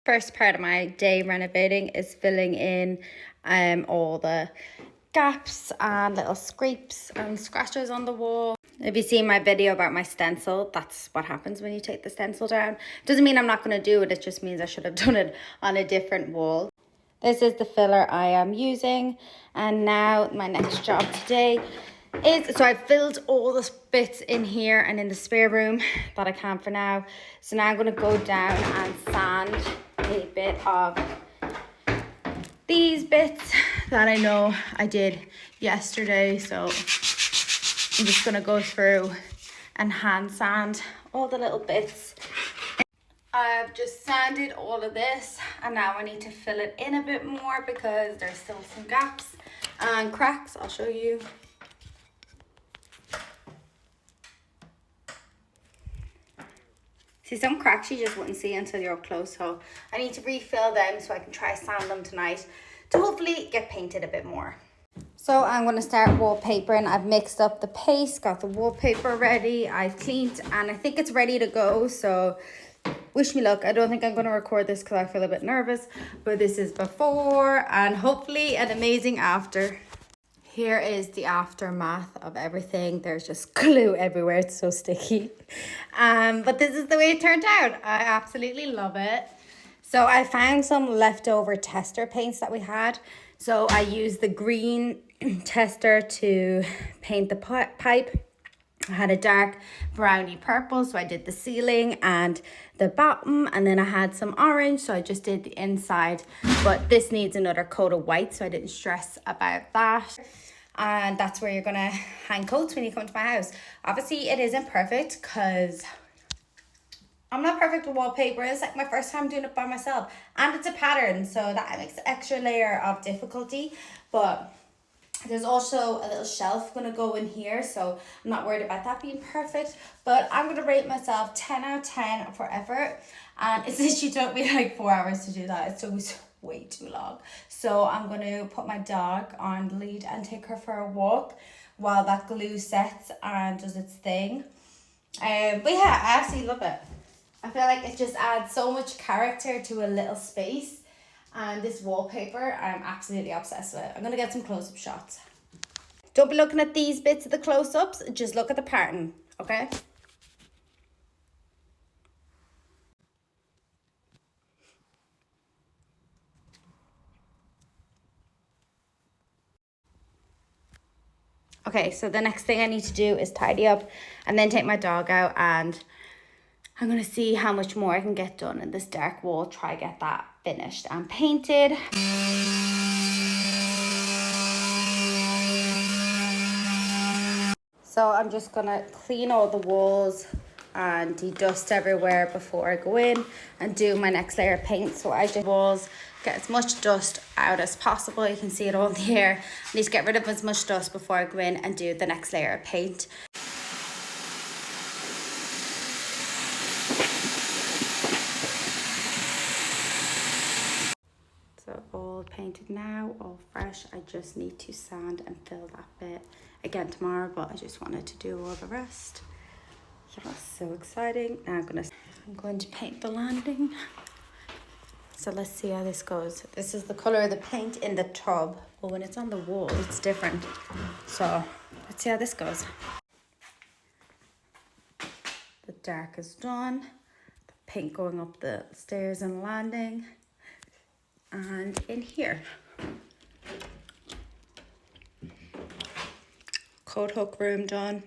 First part of my day renovating is filling in all the gaps and little scrapes and scratches on the wall. If you see my video about my stencil, that's what happens when you take the stencil down. Doesn't mean I'm not going to do it, it just means I should have done it on a different wall. This is the filler I am using, and now my next job today is, so I've filled all the bits in here and in the spare room that I can for now. So now I'm going to go down and sand a bit of these bits that I know I did yesterday. So I'm just going to go through and hand sand all the little bits. I've just sanded all of this, and now I need to fill it in a bit more because there's still some gaps and cracks. I'll show you. See, some cracks you just wouldn't see until you're up close, so I need to refill them so I can try sand them tonight to hopefully get painted a bit more. So I'm going to start wallpapering. I've mixed up the paste, got the wallpaper ready, I've cleaned, and I think it's ready to go, so wish me luck. I don't think I'm going to record this because I feel a bit nervous, but this is before and hopefully an amazing after. Here is the aftermath of everything. There's just glue everywhere. It's so sticky. But this is the way it turned out. I absolutely love it. So I found some leftover tester paints that we had. So I used the green tester to paint the pipe. I had a dark browny purple, so I did the ceiling and the bottom, and then I had some orange, so I just did the inside, but this needs another coat of white, so I didn't stress about that. And that's where you're gonna hang coats when you come to my house. Obviously it isn't perfect because I'm not perfect with wallpaper. It's like my first time doing it by myself, and it's a pattern, so that makes an extra layer of difficulty. But there's also a little shelf gonna go in here, so I'm not worried about that being perfect. But I'm gonna rate myself 10 out of 10 for effort, and it's literally took me like 4 hours to do that. It took me way too long. So I'm gonna put my dog on the lead and take her for a walk while that glue sets and does its thing. But yeah, I absolutely love it. I feel like it just adds so much character to a little space. And this wallpaper, I'm absolutely obsessed with. I'm going to get some close-up shots. Don't be looking at these bits of the close-ups. Just look at the pattern, okay? Okay, so the next thing I need to do is tidy up and then take my dog out, and I'm going to see how much more I can get done in this dark wall. Try get that finished and painted. So I'm just gonna clean all the walls and de-dust everywhere before I go in and do my next layer of paint. So I just walls, get as much dust out as possible. You can see it all here. I need to get rid of as much dust before I go in and do the next layer of paint. So all painted now, all fresh. I just need to sand and fill that bit again tomorrow, but I just wanted to do all the rest. Yeah, so exciting. Now I'm going to paint the landing. So let's see how this goes. This is the color of the paint in the tub, but when it's on the wall, it's different. So let's see how this goes. The dark is done. The paint going up the stairs and landing. And in here. Coat hook room done.